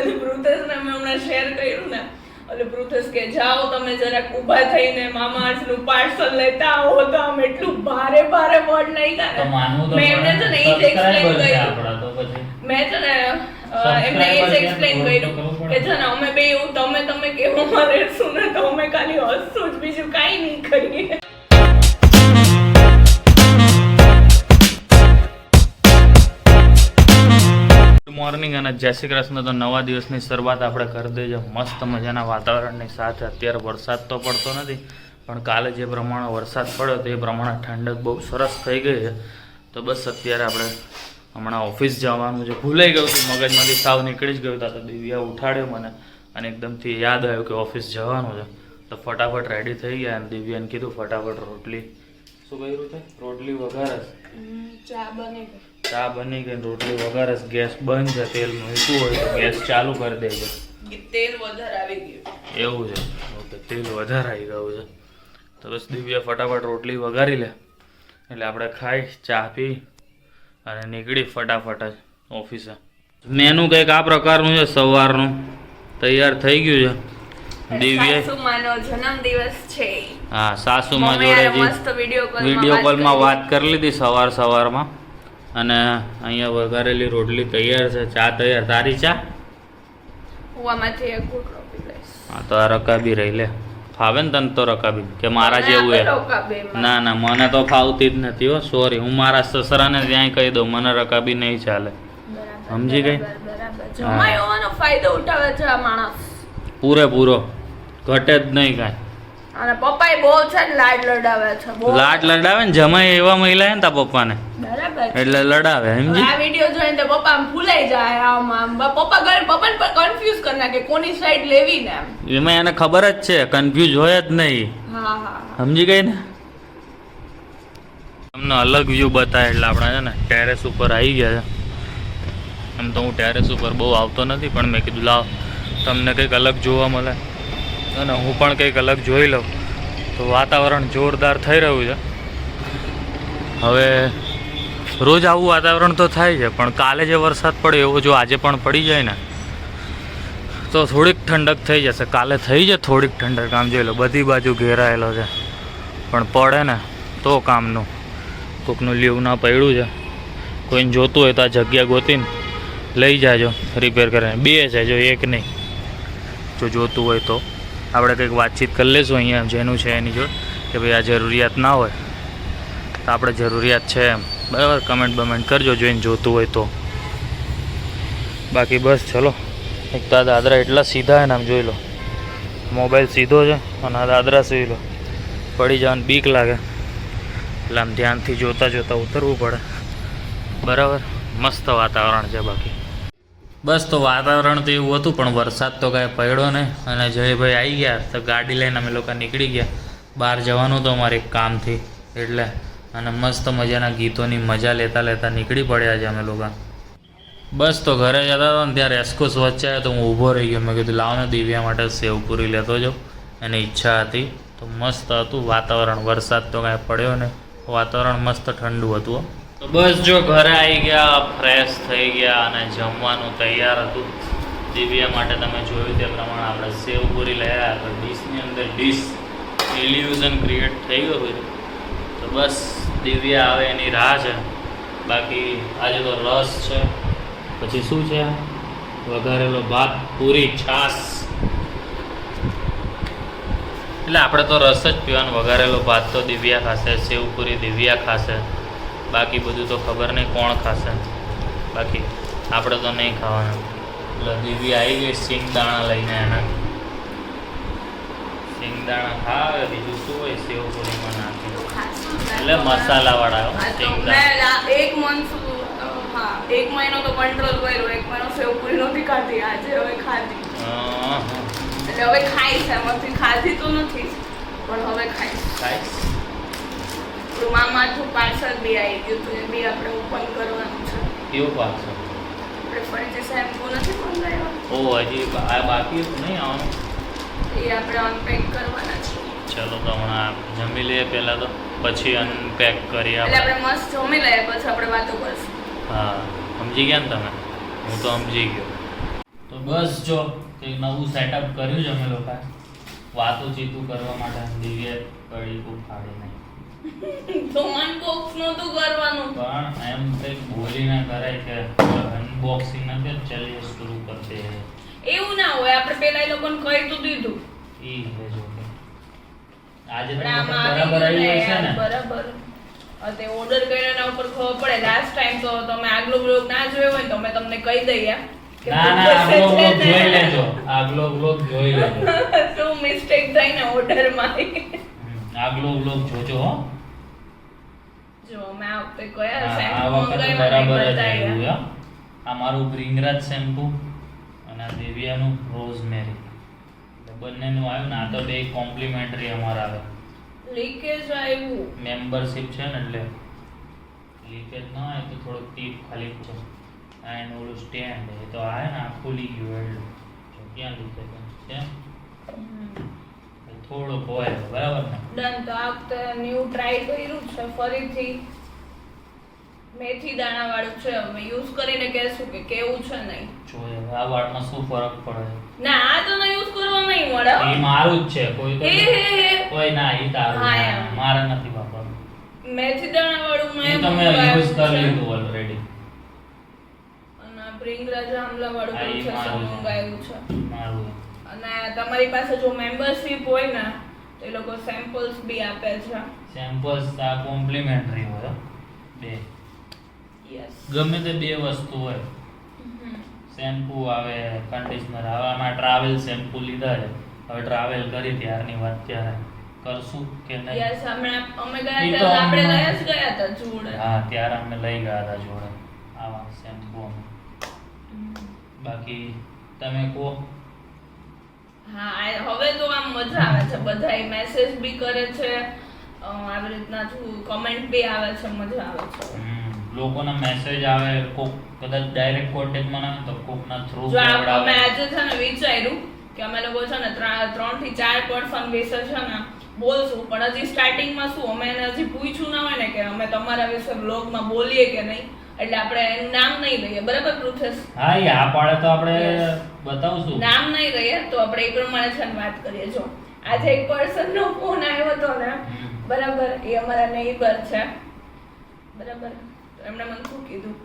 પછી પૃથેશને મેં હમણાં શેર કર્યું ને, એટલે પૃથેશ કે જાઓ તમે જરાક ઊભા થઈને મામા અર્થનું પાર્સલ લેતા આવો, તો આમ એટલું ભારે ભારે વર્ડ નાખ્યા ને. મેં એમને છે ને એ જ એક્સપ્લેન કર્યું. મેં છે ને એમને એ જ એક્સપ્લેન કર્યું કે છે ને અમે બે એવું તમે કેવામાં રહેશું ને તો અમે ખાલી હસશું જ, બીજું કાંઈ નહીં કરીએ. મોર્નિંગ અને જય શ્રી કૃષ્ણ. તો નવા દિવસની શરૂઆત આપણે કરી દઈએ મસ્ત મજાના વાતાવરણની સાથે. અત્યારે વરસાદ તો પડતો નથી, પણ કાલે જે પ્રમાણે વરસાદ પડ્યો તે પ્રમાણે ઠંડક બહુ સરસ થઈ ગઈ છે. તો બસ અત્યારે આપણે હમણાં ઓફિસ જવાનું છે. ભૂલાઈ ગયું હતું, મગજમાંથી સાવ નીકળી જ ગયું. તો દિવ્યા ઉઠાડ્યો મને અને એકદમથી યાદ આવ્યું કે ઓફિસ જવાનું છે. તો ફટાફટ રેડી થઈ ગયા અને દિવ્યાને કીધું ફટાફટ રોટલી, શું કર્યું છે, રોટલી વઘારસ, ચા બની ગઈ, રોટલી વઘારસ, ગેસ બંધ છે, તેલ મૂક્યું હોય તો ગેસ ચાલુ કરી દેજો. તેલ વધારે આવી ગયું એવું છે? ઓકે, તેલ વધારે આવી ગયું છે. તો બસ દિવ્યા ફટાફટ રોટલી વઘારી લે એટલે આપણે ખાઈ ચા પી અને નીકળી ફટાફટ જ ઓફિસે. મેનુ કંઈક આ પ્રકારનું છે. સવારનું તૈયાર થઈ ગયું છે. દિવ્યા સાસુમાનો જન્મદિવસ છે. હા, સાસુમાં જોડે વિડીયો કોલમાં વાત કરી લીધી સવારમાં. અને અહીંયા વઘારેલી રોટલી તૈયાર છે, ચા તૈયાર. તારી ચા? હા, તો આ રકાબી રહી લે. ફાવે ને તને તો રકાબી કે મારા જેવું હે? ના ના, મને તો ફાવતી જ નથી હો, સોરી. હું મારા સસરાને ત્યાં કહી દઉં મને રકાબી નહીં ચાલે. સમજી ગઈ? ફાયદો ઉઠાવે છે આ માણસ પૂરેપૂરો, ઘટે જ નહીં કાંઈ. અને પપ્પાએ બહુ છે લાડ લડાવે છે, બહુ લાડ લડાવે ને. જમાઈ એવા મહિલા હે ને તા પપ્પાને, બરાબર એટલે લડાવે. સમજી? આ વિડિયો જોઈને તો પપ્પા આમ ફૂલાઈ જાય. આમ પપ્પા પપ્પાને કન્ફ્યુઝ કરી નાખે કોની સાઈડ લેવી ને. એમાં એને ખબર જ છે, કન્ફ્યુઝ હોય જ નહીં. હા હા, સમજી ગઈ ને? તમને અલગ વ્યૂ બતાવે એટલે આપણે છે ને ટેરેસ ઉપર આવી ગયા છે. એમ તો હું ટેરેસ ઉપર બહુ આવતો નથી, પણ મેં કીધું લાવ તમને કંઈક અલગ જોવા મળે અને હું પણ કંઈક અલગ જોઈ લઉં. તો વાતાવરણ જોરદાર થઈ રહ્યું છે. હવે રોજ આવું વાતાવરણ તો થાય છે, પણ કાલે જે વરસાદ પડ્યો એવો જો આજે પણ પડી જાય ને તો થોડીક ઠંડક થઈ જશે. કાલે થઈ જાય થોડીક ઠંડક. આમ જોઈ લો, બધી બાજુ ઘેરાયેલો છે, પણ પડે ને તો કામનું. કોકનું લીવ ના પડ્યું છે, કોઈને જોતું હોય તો આ જગ્યા ગોતીને લઈ જાજો રિપેર કરીને. બે છે, જો એક નહીં. જો જોતું હોય તો આપણે કંઈક વાતચીત કરી લઈશું અહીંયા જેનું છે એની જોડે કે ભાઈ આ જરૂરિયાત ના હોય તો આપણે જરૂરિયાત છે એમ. બરાબર? કમેન્ટ કરજો જોઈને જોતું હોય તો. બાકી બસ ચલો. એક તો આ દાદરા એટલા સીધા ને, આમ જોઈ લો, મોબાઈલ સીધો છે અને આ દાદરા જોઈ લો, પડી જવાની બીક લાગે એટલે આમ ધ્યાનથી જોતા ઉતરવું પડે. બરાબર? મસ્ત વાતાવરણ છે. બાકી બસ તો વાતાવરણ તો એવું હતું, પણ વરસાદ તો કાંઈ પડ્યો નહીં. અને જયભાઈ આવી ગયા તો ગાડી લઈને અમે લોકો નીકળી ગયા. બહાર જવાનું તો અમારે એક કામથી એટલે. અને મસ્ત મજાના ગીતોની મજા લેતા નીકળી પડ્યા છે અમે લોકો. બસ તો ઘરે જતા હતા ને ત્યારે એસ્કોસ વચ્ચે આવ્યો તો હું ઊભો રહી ગયો. મેં કીધું લાવો ને દિવ્યા માટે સેવપુરી લેતો જાઉં, એની ઈચ્છા હતી. તો મસ્ત હતું વાતાવરણ. વરસાદ તો કાંઈ પડ્યો નહીં, વાતાવરણ મસ્ત ઠંડુ હતું. તો બસ જો ઘરે આવી ગયા, ફ્રેશ થઈ ગયા અને જમવાનું તૈયાર હતું. દિવ્યા માટે તમે જોયું તે પ્રમાણે આપણે સેવપુરી લઈ આવ્યા. તો ડીશની અંદર ડીશ ઇલ્યુઝન ક્રિએટ થઈ ગયું છે. તો બસ દિવ્યા આવે એની રાહ છે. બાકી આજે તો રસ છે, પછી શું છે, વઘારેલો ભાત, પૂરી, છાશ. એટલે આપણે તો રસ જ પીવાનો. વઘારેલો ભાત તો દિવ્યા ખાશે, સેવપુરી દિવ્યા ખાશે, બાકી બધું તો ખબર નહીં કોણ ખાશે. બાકી આપણે તો નહીં ખાવાનું. એટલે દિવ્યા આવી ગઈ સિંગદાણા લઈને. એના સિંગદાણા ખાવે, બીજું શું હોય સેવપુરીમાં નાખી, એટલે મસાલાવાળા સિંગદાણા. એક મહિનો તો કંટ્રોલ કર્યો, એક મહિનો સેવપુરી નહોતી ખાધી, આજે હવે ખાધી. એટલે હવે ખાઈશ. એમાંથી ખાધી તો નથી પણ હવે ખાઈશ. મામાનું પાર્સલ બી આવી ગયું હતું, એ બી આપણે ઓપન કરવાનું છે. કેવું પાર્સલ? આપણે ફરીથી શેમ્પુ નથી મંગાવ્યો? ઓ, હજી આ બાકી હતું નહીં આવવાનું? એ આપણે અનપેક કરવાના છે. ચલો તો હમણાં જમી લઈએ પહેલાં, તો પછી અનપેક કરીએ એટલે આપણે મસ્ત જમી લઈએ પછી આપણે વાતો કરશું. હા, સમજી ગયા ને તમે? હું તો સમજી ગયો. તો બસ જો એક નવું સેટઅપ કર્યું છે અમે લોકો વાતો ચીતું કરવા માટે દિવ્ય પડી ખૂબ ફાડી નહીં તો મન બોક્સ નહોતું કરવાનું પણ એમ કંઈક બોલીને કરાય કે અનબોક્સિંગ નથી ચલીએ શરૂ કરતે એવું ના હોય આપણે પેલા એ લોકોને કહી તો દીધું ઈ હે જો કે આજે તો પણ આમાં બરાબર આવી આવ્યું ગયું છે ને બરાબર તે ઓર્ડર કર્યાના ઉપર ખબર પડે લાસ્ટ ટાઈમ તો તમે આગલો બ્લોગ ના જોયો હોય ને તો મેં તમને કહી દઈએ કે ના ના આગલો બ્લોગ જોઈ લેજો આગલો બ્લોગ જોઈ લેજો શું મિસ્ટેક થઈ ને ઓર્ડર માં આગલો બ્લોગ જોજો હો જો મેં આ વખતે કયા આ શેમ્પૂ વખતે બરાબર જ આવ્યું હો આ મારું બ્રિંગરાજ શેમ્પૂ અને આ દેવિયાનું રોઝમેરી બંનેનું આવ્યું ને આ તો બે કોમ્પ્લિમેન્ટરી અમારા આવે લીકેજ આવ્યું મેમ્બરશિપ છે ને એટલે લીકેજ ન હોય તો થોડુંક ટીપ ખાલી છે એન્ડ ઓલું સ્ટેન્ડ એ તો આવે ને આ ખુલી ગયું એટલે જો ક્યાં લીકેજ છે થોડુંક હોય બરાબર ને ડન તો આ વખતે ન્યુ ટ્રાય કર્યું છે ફરીથી મેથી દાણા વાળું છે હવે યુઝ કરીને કહેશું કે કેવું છે નહીં જોઈએ આ વાળમાં શું ફરક પડે ના આ તો ના યુઝ કરવા નહીં મળે એ મારું જ છે કોઈ તો એ કોઈ ના ઈ તારું હા, ના, એમ. મારે નથી વાપરવું મેથી દાણા વાળું એ મેં તમે મંગાવ્યું યુઝ કરી છે. લીધું ઓલરેડી અને ભૃંગરાજ આમલા વાળું હા, ઈ છે મારું છે. મંગાવ્યું છે મારું અને તમારી પાસે જો મેમ્બરશિપ હોય ને તો એ લોકો સેમ્પલ્સ બી આપે છે સેમ્પલ્સ આ કોમ્પ્લિમેન્ટરી હોય હો. બે યસ ગમે તે બે વસ્તુ હોય શેમ્પૂ આવે કન્ડિશનર આવે આમાં ટ્રાવેલ શેમ્પૂ લીધા છે હવે ટ્રાવેલ કરી ત્યારની વાત ત્યારે કરશું કે નહીં યસ હમણાં અમે ઈ ગયા તો હતા આપણે હમણાં- લઈ જ ગયા હતા જોડે હા ત્યારે અમે લઈ ગયા હતા જોડે આવા શેમ્પૂ અમે બાકી તમે કહો હા હવે તો આમ મજા આવે છે બધાય મેસેજ બી કરે છે આવી રીતના કમેન્ટ બી આવે છે મજા આવે છે લોકોના મેસેજ આવે કોક કદાચ ડાયરેક્ટ કોન્ટેક્ટમાં ના હોય તો કોકના થ્રુ જો અમે આજે છે ને વિચાર્યું કે અમે લોકો છે ને 3 થી 4 પર્સન વિશે છે ને બોલશું પણ હજી સ્ટાર્ટિંગમાં શું અમે એને હજી પૂછ્યું ના હોય ને કે અમે તમારા વિશે બ્લોગમાં બોલીએ કે નહીં એટલે આપણે એનું નામ નહીં લઈએ બરાબર પૃથેશ હા એ આ પાડે તો આપણે બતાવશું નામ નહીં લઈએ તો આપણે એ પ્રમાણે છે ને વાત કરીએ જો આજે એક પર્સન નો ફોન આવ્યો હતો ને બરાબર એ અમારા નેબર છે બરાબર તો એમણે મને શું કીધું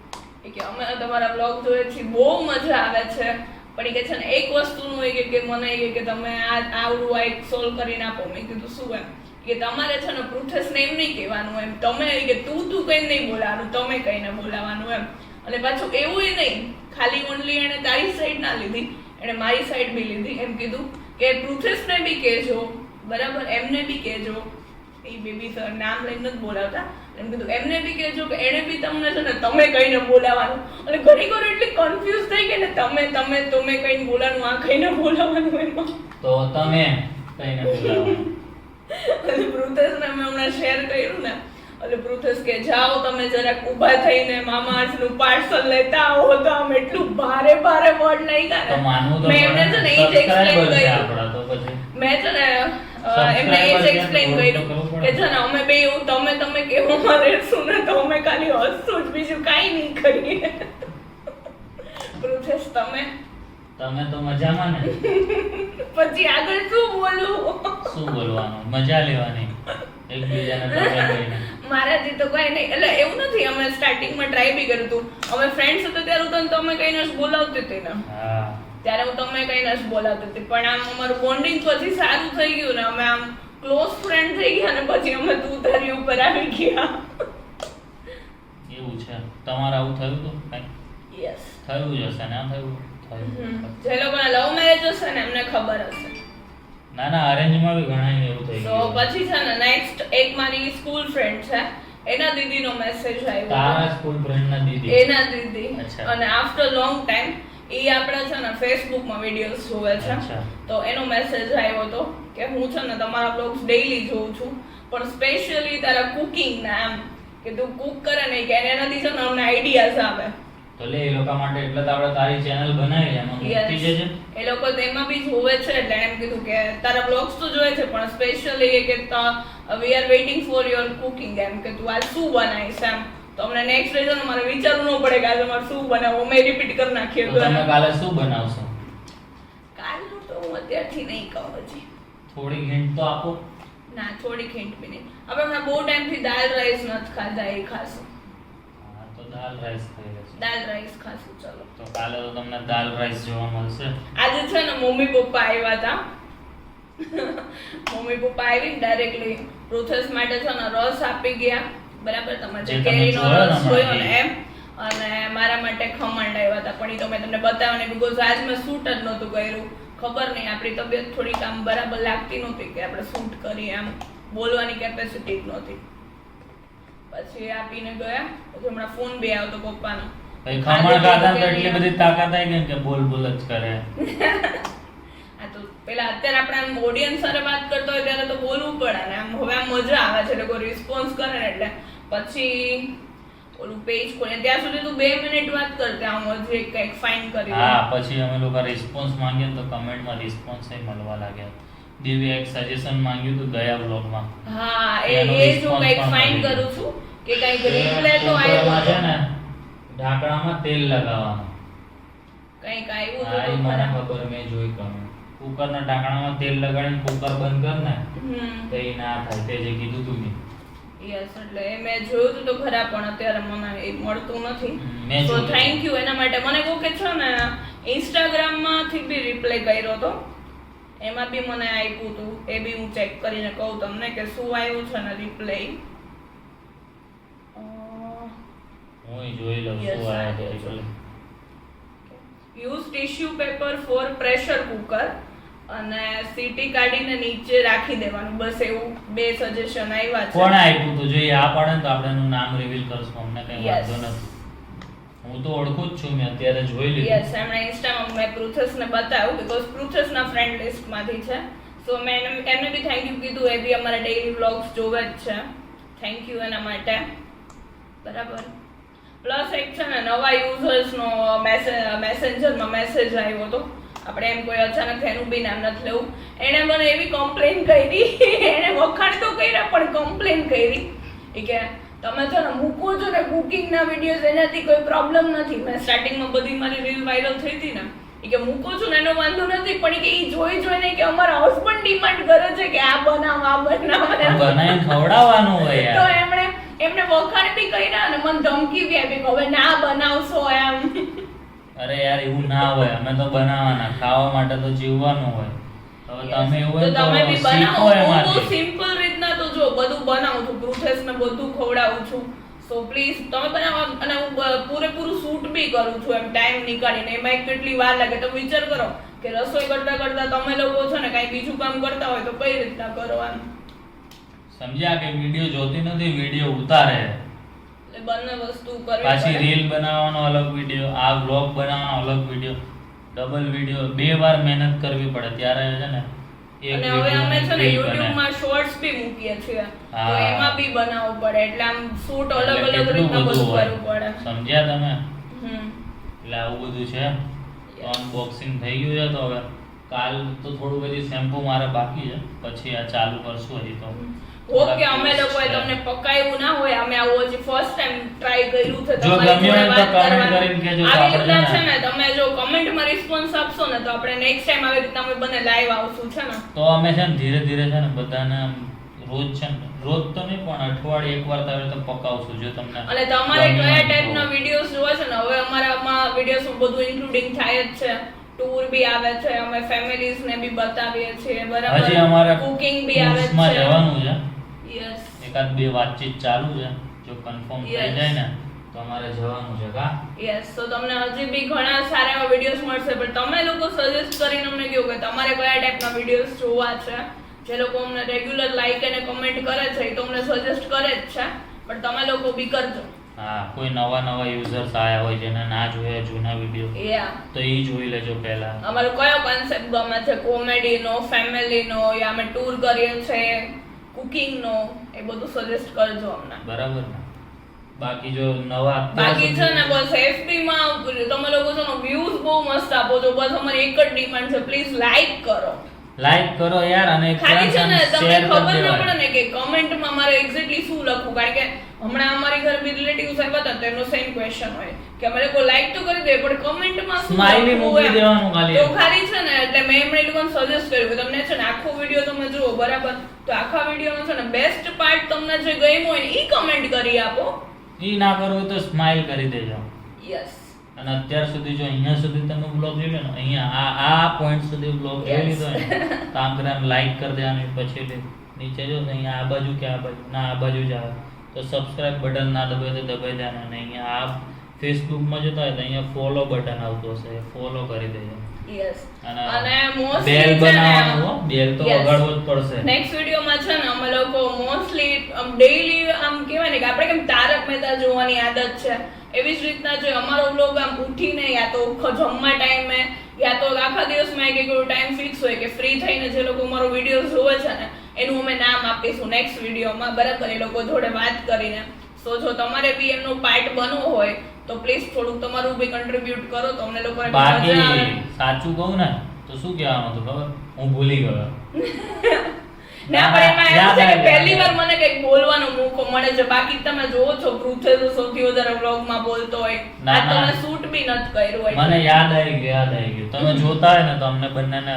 કે અમે તમારા બ્લોગ જોઈએ છીએ બહુ મજા આવે છે પણ એ કે છે ને એક વસ્તુનું એ કે મને એ કે તમે આવડું આ એક સોલ્વ કરીને આપો મેં કીધું શું એમ કે તમારે છે ને પૃથેશને એમ નહીં કહેવાનું એમ તમે કે તું કઈ નહીં બોલાવાનું તમે કઈને બોલાવાનું એમ અને પાછું એવું નહીં ખાલી ઓનલી એને તારી સાઈડ ના લીધી એને મારી સાઈડ બી લીધી એમ કીધું કે પૃથેશને બી કહેજો બરાબર એમને બી કહેજો એ બેબી સર નામ લઈને જ બોલાવતા એમ કીધું એમને બી કહેજો કે એને બી તમને છે ને તમે કહીને બોલાવાનું અને ઘણી વાર એટલી કન્ફ્યુઝ થઈ ગઈ ને તમે કહીને બોલાવાનું આ કહીને બોલાવાનું એમાં તો તમે કઈને બોલાવવાનું અને પૃથેશને મેં હમણાં શેર કર્યું ને એટલે પૃથેશ કે જાઓ તમે જરાક ઊભા થઈને મામા અર્થનું પાર્સલ લેતા આવો તો આમ એટલું ભારે વર્ડ લઈ ગયા તો ને માનવું તો મેં એમને છે ને એ જ explain સબસ્ક્રાઇબર છે કર્યું. આપણા તો પછી મેં છે ને એમને એ જ એક્સપ્લેન કર્યું કે છે ને અમે બે એવું તમે કહેવામાં રહેશું ને તો અમે ખાલી હસશું જ બીજું કાંઈ નહીં કરીએ પૃથેશ તમે તો મજામાં ને પછી આગળ શું બોલું શું બોલવાનું મજા લેવાની એકબીજાને તમે કહીને મારાથી તો કઈ નહીં એટલે એવું નથી અમે સ્ટાર્ટિંગમાં ટ્રાય બી કર્યું હતું અમે ફ્રેન્ડ્સ હતા ત્યારે હું તને તમે કહીને જ બોલાવતી હતી ને હા ત્યારે હું તમે કહીને જ બોલાવતી હતી પણ આમ અમારું બોન્ડિંગ પછી સારું થઈ ગયું ને અમે આમ ક્લોઝ ફ્રેન્ડ થઈ ગયા ને પછી અમે તું તારી ઉપર આવી ગયા એવું છે તમારે આવું થયું તો કઈ યસ થયું જ હશે ને થયું જે લોકોના લવ મેરેજ હશે ને એમને ખબર હશે ના ના અરેન્જમાં બી ઘણા એવું થઈ તો ગયું પછી છે ને નેક્સ્ટ એક મારી સ્કૂલ ફ્રેન્ડ છે એના દીદીનો મેસેજ આવ્યો તારા સ્કૂલ ફ્રેન્ડ ના દીદી એના દીદી અચ્છા. અને આફ્ટર લોંગ ટાઈમ એ આપણા છે ને ફેસબુકમાં વિડીયોઝ જોવે છે અચ્છા. તો એનો મેસેજ આવ્યો હતો કે હું છે ને તમારા બ્લોગ્સ ડેઈલી જોઉં છું પણ સ્પેશિયલી તારા કુકિંગ ના એમ કે તું કુક કરે ને કે એનાથી છે ને અમને આઈડિયાઝ આવે તો લે એ લોકો માટે એટલે તો આપણે તારી ચેનલ બનાવી એમાં મૂકતી જ છે એ લોકો તેમાં બી જોવે છે એટલે એમ કીધું કે તારા બ્લોગ્સ તો જોવે છે પણ સ્પેશિયલી એ કે we are waiting for your cooking એમ કે તું આ શું બનાવીશ એમ તો અમને નેક્સ્ટ ડે છે ને મારે વિચારવું ન પડે કે આજે મારે શું બનાવવું અમે રિપીટ કરી નાખીએ તો તમે કાલે શું બનાવશો અત્યારથી નહીં કહું હજી. થોડી હિન્ટ તો આપો. ના થોડીક હિન્ટ બી નહીં. હવે હમણાં બહુ ટાઈમથી દાલ રાઈસ નથી ખાધા, એ ખાશું. હા તો દાલ રાઈસ ખાઈ લેશું. દાલ રાઈસ ખાશું. ચલો તો કાલે તો તમને દાલ રાઈસ જોવા મળશે. આજે છે ને મમ્મી પપ્પા આવ્યા હતા. મમ્મી પપ્પા આવીને ડાયરેક્ટલી પ્રોસેસ માટે છે ને રસ આપી ગયા, બરાબર? તમે જે કેરીનો રસ જોયો ને એમ, અને મારા માટે ખમણ આવ્યા હતા. પણ એ તો મેં તમને બતાવ્યું ને, બીકોઝ આજ મેં શૂટ જ નહોતું કર્યું. ખબર નહીં, આપણી તબિયત થોડીક આમ બરાબર લાગતી નહોતી કે આપણે શૂટ કરીએ, આમ બોલવાની કેપેસિટી જ નહોતી. પછી આપીને ગયા. પછી હમણાં ફોન બી આવ્યો તો પપ્પાનો. ખમણ ખાતા તો એટલી બધી તાકાત આવી ગઈ કે બોલ બોલ જ કરે. આ તો પેલા અત્યારે આપણે આમ ઓડિયન્સ સાથે વાત કરતો હોય ત્યારે તો બોલવું પડે ને, આમ હવે આમ મજા આવે છે લોકો રિસ્પોન્સ કરે ને એટલે. પછી ઓલું પેજ ખોલે ત્યાં સુધી તું 2 મિનિટ વાત કરતે, આમ હજી કંઈક ફાઇન કરી. હા પછી અમે લોકો રિસ્પોન્સ માંગ્યો તો કમેન્ટમાં રિસ્પોન્સ મળવા લાગ્યા. દિવ્ય એક સજેશન માંગ્યું હતું ગયા વ્લોગમાં. હા એ જો કંઈક ફાઇન કરું છું કે કંઈક રિપ્લે તો આવ્યો છે ને, ઢાંકણામાં તેલ લગાવવાનું કંઈક આવ્યું હા એ મને ખબર, મેં જોઈ કમેન્ટ. કુકરના ઢાંકણામાં તેલ લગાડીને કુકર બંધ કર ને તો એ ના થાય, તે જે કીધું તું મેં. યસ, એટલે એ મેં જોયું હતું તો ખરા, પણ અત્યારે મને એ મળતું નથી. મેં સો થેન્ક યુ એના માટે. મને કહું કે છે ને ઇન્સ્ટાગ્રામ માંથી બી રિપ્લે કર્યો હતો, એમાં બી મને આપ્યું હતું. એ બી હું ચેક કરીને કહું તમને કે શું આવ્યું છે ને રિપ્લે. હું જોઈ લઉં શું આયા છે reply. Use tissue paper for pressure cooker અને સીટી કાઢીને નીચે રાખી દેવાનું, બસ એવું 2 સજેશન આવ્યા છે. કોણ આપ્યું તો જોઈએ આ પડે તો આપણે એનું નામ રિવીલ કરશું, અમને કઈ વાંધો નથી. હું તો ઓળખું જ છું, મેં અત્યારે જોઈ લીધું. યસ, એમણે ઇન્સ્ટામાં મેં પૃથ્વીને બતાવ્યું બીકોઝ પૃથ્વીના ફ્રેન્ડ લિસ્ટમાંથી છે. સો મેં એમને બી થેન્ક યુ કીધું, એ બી અમારા ડેઈલી વ્લોગ્સ જોવે જ છે. થેન્ક યુ એના માટે, બરાબર. પ્લસ એક છે ને નવા યુઝર્સનો મેસેન્જરમાં મેસેજ આવ્યો હતો. આપણે એમ કોઈ અચાનક એનું બી નામ નથી લેવું. એણે મને એવી કમ્પ્લેન કરી, એણે વખાણ તો કર્યા પણ કમ્પ્લેન કરી કે તમે છે ને મૂકો છો ને કુકિંગના વિડીયોઝ, એનાથી કોઈ પ્રોબ્લેમ નથી. મેં સ્ટાર્ટિંગમાં બધી મારી રીલ વાયરલ થઈ હતી ને, કે મૂકો છો ને એનો વાંધો નથી, પણ કે એ જોઈને કે અમારા હસબન્ડ ડિમાન્ડ કરે છે કે આ બનાવ બનાવીને ખવડાવવાનું હોય યાર. તો એમને વખાણ બી કર્યા અને મને ધમકી બી આપી કે હવે ના બનાવશો એમ. અરે યાર એવું ના હોય, અમે તો બનાવવાના, ખાવા માટે તો જીવવાનું હોય. હવે તમે એવું હોય તો તમે બી શીખો બનાવો. એમાંથી. હું સિમ્પલ રીતના તો જો બધું બનાવું છું, પ્રોસેસને બધું ખવડાવું છું. સો પ્લીઝ તમે બનાવો. અને હું પૂરેપૂરું શૂટ બી કરું છું એમ ટાઈમ નીકાળીને. એમાં કેટલી વાર લાગે તમે વિચાર કરો કે રસોઈ કરતા કરતા તમે લોકો છો ને કાંઈ બીજું કામ કરતા હોય તો કઈ રીતના કરવાનું. સમજ્યા કે વિડિયો જોતી નથી, વિડિયો ઉતારે. એટલે બંને વસ્તુ કરવી પાછી પડે. રીલ બનાવવાનો અલગ વિડિયો, આ વ્લોગ બનાવવાનો અલગ વિડિયો, ડબલ વિડિયો, 2 વાર મહેનત કરવી પડે ત્યારે છે ને એક અને હવે વિડિયો અમે છે ને reel YouTube બને. માં શોર્ટ્સ બી મૂકીએ છીએ, તો હા. એમાં બી બનાવવું પડે. એટલે આમ શૂટ અલગ એટલે અલગ કેટલું રીતના બધું હોય. કરવું પડે. સમજ્યા તમે? હમ એટલે આવું બધું છે. તો અનબોક્સિંગ થઈ ગયું છે. તો હવે કાલ તો થોડું બધી શેમ્પુ મારે બાકી છે, પછી આ ચાલુ કરશું. હજી તો ઓકે, અમે લોકોએ તમને પકાયું ના હોય, અમે આવું હજી ફર્સ્ટ ટાઈમ ટ્રાય કર્યું છે. જો તમારી ગમ્યું જોડે હોય તો વાત comment કરવાની. કરીને કહેજો તો આવી આપણે રીતના છે છે ને તમે જો કમેન્ટમાં રિસ્પોન્સ આપશો ને તો આપણે નેક્સ્ટ ટાઈમ આવી રીતના અમે બંને લાઈવ આવશું છે ને. તો અમે છે ને ધીરે ધીરે છે ને બધાને આમ રોજ છે ને, રોજ તો નહીં પણ અઠવાડિયે એકવાર તો આવી રીતે પકાવશું. જો તમને અને તમારે ગમ્યું કયા હોય તો. ટાઈપના વિડીયોઝ જોવા છે ને, હવે અમારામાં વિડીયોઝમાં બધું ઇન્ક્લુડિંગ થાય જ છે. ટૂર બી આવે છે, અમે ફેમિલીઝ ને બી બતાવીએ છીએ, હજી બરાબર. અમારે કુકિંગ બી આવે કોર્સમાં છે. જવાનું છે. યસ, એકાદ 2 વાતચીત ચાલુ છે. જો કન્ફર્મ થઈ Yes. જાય ને તો અમારે જવાનું છે. કા યસ. તો તમને હજી બી ઘણા સારા એવા વિડીયોઝ મળશે, પણ તમે લોકો સજેસ્ટ કરીને અમને કહો કે તમારે કયા ટાઈપના વિડીયોઝ જોવા છે. જે લોકો અમને રેગ્યુલર લાઈક અને કમેન્ટ કરે છે એ તો અમને સજેસ્ટ કરે જ છે, પણ તમે લોકો બી કરજો. હા, કોઈ નવા યુઝર્સ આયા હોય જેને ના જોયા જૂના વિડીયો, યા તો એ જોઈ લેજો પહેલા. અમારો કયો કોન્સેપ્ટ ગમે છે, કોમેડીનો, ફેમિલીનો, યા અમે ટૂર કરીએ છીએ, કુકિંગનો, એ બધું સજેસ્ટ કરજો અમને. બરાબર ને? બાકી જો નવા બાકી છે ને બસ FB માં તમે લોકો છો ને વ્યૂઝ બહુ મસ્ત આપો છો. બસ અમારી એક જ ડિમાન્ડ છે, પ્લીઝ લાઈક કરો. લાઈક કરો યાર, અને ખાલી છે ને તમને શેર ખબર કરી ના દેવાય. પડે ને કે કમેન્ટમાં મારે એક્ઝેક્ટલી શું લખવું. કારણ કે હમણાં અમારી ઘરે બી રિલેટિવ્સ આવ્યા હતા તો એમનો સેમ ક્વેશ્ચન હોય કે અમે લોકો લાઈક તો કરી દે પણ કમેન્ટમાં સ્માઈલી મૂકી દેવાનું ખાલી. તો ખાલી છે ને એટલે મેં એમને લોકોને સજેસ્ટ કર્યું કે તમને છે ને આખો વિડિયો તમે જુઓ બરાબર, તો આખા વિડિયોનો છે ને બેસ્ટ પાર્ટ તમને જે ગમ્યો હોય ને ઈ કમેન્ટ કરી આપો. ઈ ના કરવું તો સ્માઈલ કરી દેજો. યસ. અને અત્યાર સુધી જો અહીંયા સુધી તમે બ્લોગ જોઈ લો ને, અહીંયા આ પોઈન્ટ સુધી બ્લોગ જોઈ લીધો ને, તો આમ કરીને લાઈક કરી દેવાનું. પછી નીચે જો અહીંયા આ બાજુ કે આ બાજુ ના આ બાજુ જ આવે તો સબસ્ક્રાઇબ બટન ના દબાય તો દબાઈ દેવાનું. અને અહીંયા આ ફેસબુકમાં જતા હોય તો અહીંયા ફોલો બટન આવતું હશે, ફોલો કરી દેજો. યસ. અને અને બેલ મોસ્ટલી બનાવવાનું હો, બેલ તો વગાડવો જ પડશે. નેક્સ્ટ વિડિયોમાં છે ને અમે લોકો મોસ્ટલી ડેઈલી આમ કહેવાય ને કે આપણે કેમ તારક મહેતા જોવાની આદત છે, એવી જ રીતના જો અમારો વ્લોગ આમ ઉઠીને યા તો જમવા ટાઈમે યા તો આખા દિવસમાં એક ટાઈમ ફિક્સ હોય કે ફ્રી થઈને જે લોકો અમારો વિડીયો જોવે છે ને એનું અમે નામ આપીશું નેક્સ્ટ વિડીયોમાં બરાબર, એ લોકો જોડે વાત કરીને. સો જો તમારે બી એમનો પાર્ટ બનવો હોય તો પ્લીઝ થોડુંક તમારું બી કન્ટ્રીબ્યુટ કરો તો અમને લોકોને મજા આવે. બાકી સાચું કહું ને તો શું કહેવાનું હતું ખબર, હું ભૂલી ગયો. ના પણ એમાં એવું છે કે પહેલી વાર મને કંઈક બોલવાનો મોકો મળે છે, બાકી તમે જોવો છો પૃથ્વી તો સૌથી વધારે વ્લોગમાં બોલતો હોય. આ તમે શૂટ બી નથી કર્યું હોય. મને યાદ આવી ગયું. તમે જોતા હોય ને તો અમને બંનેને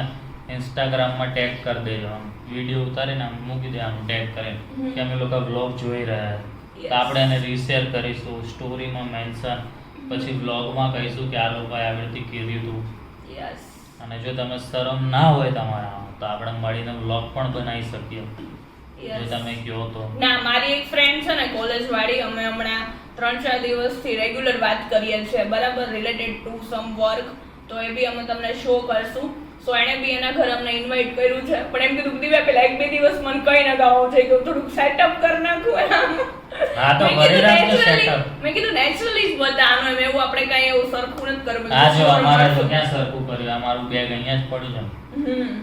ઇન્સ્ટાગ્રામમાં ટેગ કરી દેજો. આમ વિડિયો ઉતારીને આમ મૂકી દેવાનું ટેગ કરીને કે અમે લોકો વ્લોગ જોઈ રહ્યા છે. તો આપણે એને રીશેર કરીશું, સ્ટોરીમાં મેન્શન, પછી વ્લોગમાં કહીશું કે આ લોકોએ આવી રીતે કીધું હતું. યસ. અને જો તમે શરમ ના હોય તમારા તો આપણે મળીને વ્લોગ પણ બનાવી શકીએ જો તમે કહો તો. ના મારી એક ફ્રેન્ડ છે ને કોલેજ વાળી, અમે હમણાં 3-4 દિવસથી રેગ્યુલર વાત કરીએ છીએ બરાબર, રિલેટેડ ટુ સમ વર્ક. તો એ બી અમે તમને શો કરશું. સો એણે બી એના ઘરે અમને ઇન્વાઇટ કર્યું છે, પણ એમ કીધું દીવા પેલા 1-2 દિવસ મને કઈ ના ગાવું છે કે થોડુંક સેટઅપ કરી નાખું. હા તો કરી રાખજો સેટઅપ. મેં કીધું નેચરલી જ બતાવવાનું, એમ એવું આપણે કઈ એવું સરખું નથી કરવું. આ જો અમારે તો ક્યાં સરખું કર્યું, અમારું બેગ અહીંયા જ પડ્યું છે.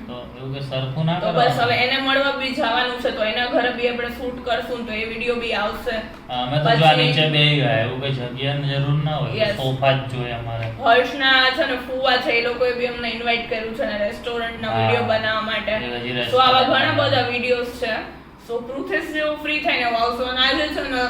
તો એવું કે સરખું ના તો કરો. બસ હવે એને મળવા બી જવાનું છે, તો એના ઘરે બી આપણે શૂટ કરશું, તો એ વિડિયો બી આવશે. અમે તો જો આ નીચે બેહી ગયા, એવું કઈ જગ્યાની જરૂર ના હોય, સોફા જ જોઈએ અમારે. હર્ષના છે ને ફુવા છે, એ લોકોએ બી અમને ઇન્વાઇટ કર્યું છે ને રેસ્ટોરન્ટના વિડિયો બનાવવા માટે. તો આવા ઘણા બધા વિડિયોઝ છે. સો પૃથ્વી જેવો ફ્રી થઈને આવશો. અને આજે છે ને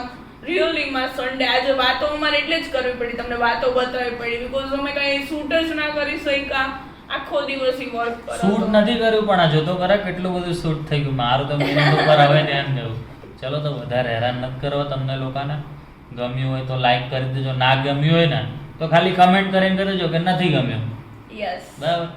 રિયલીમાં સન્ડે, આજે વાતો અમારે એટલે જ કરવી પડી, તમને વાતો બતાવવી પડી, બીકોઝ અમે કઈ શૂટ જ ના કરી શક્યા, આખો દિવસ વર્ક કરો. શૂટ નથી કર્યું પણ આ જોતો ખરા કેટલું બધું શૂટ થઈ ગયું. મારું તો મિનિટ ઉપર હવે ધ્યાન દેવું. ચલો તો વધારે હેરાન નથી કરવા તમને લોકોને. ગમ્યું હોય તો લાઈક કરી દેજો, ના ગમ્યું હોય ને તો ખાલી કમેન્ટ કરીને કરી દેજો કે નથી ગમ્યું. યસ. બરાબર.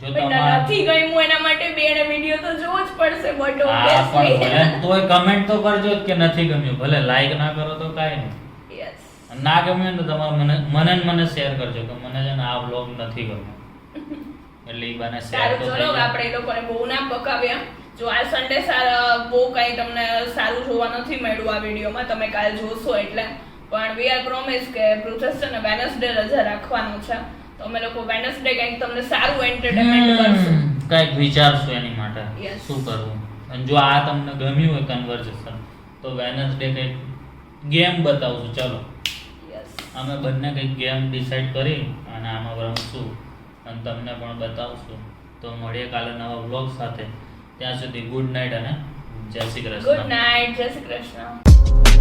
જો તમારે નથી ગમ્યું એના માટે બે એને વિડિયો તો જોવો જ પડશે, બટ ઓબ્વિયસલી તોય કમેન્ટ તો કરજો કે નથી ગમ્યું, ભલે લાઈક ના કરો તો કાઈ નહીં. યસ. ના ગમ્યું તો તમારે મને શેર કરજો કે મને છે ને આ વ્લોગ નથી ગમ્યો, એટલે ઈ બને શેર તો ચલો આપણે એ લોકોને બહુ ના પકાવ્યા. જો આ સન્ડે બહુ કઈ તમને સારું જોવા નથી મળ્યું આ વિડીયોમાં, તમે કાલ જોશો એટલે. પણ વી આર પ્રોમિસ કે પૃથ્વી છે ને વેનસડે રજા રાખવાનું છે, તો અમે લોકો વેનસડે કંઈક તમને સારું એન્ટરટેનમેન્ટ કરશું, કંઈક વિચારશું એની માટે Yes. શું કરવું. અને જો આ તમને ગમ્યું હોય કન્વર્સેશન તો વેનસડે કંઈક ગેમ બતાવશું. ચલો યસ. અમે બંને કંઈક ગેમ ડિસાઈડ કરી અને આમાં રમશું અને તમને પણ બતાવશું. તો મળીએ કાલે નવા વ્લોગ સાથે. ત્યાં સુધી ગુડ નાઇટ અને જય શ્રી કૃષ્ણ. ગુડ નાઇટ, જય શ્રી કૃષ્ણ.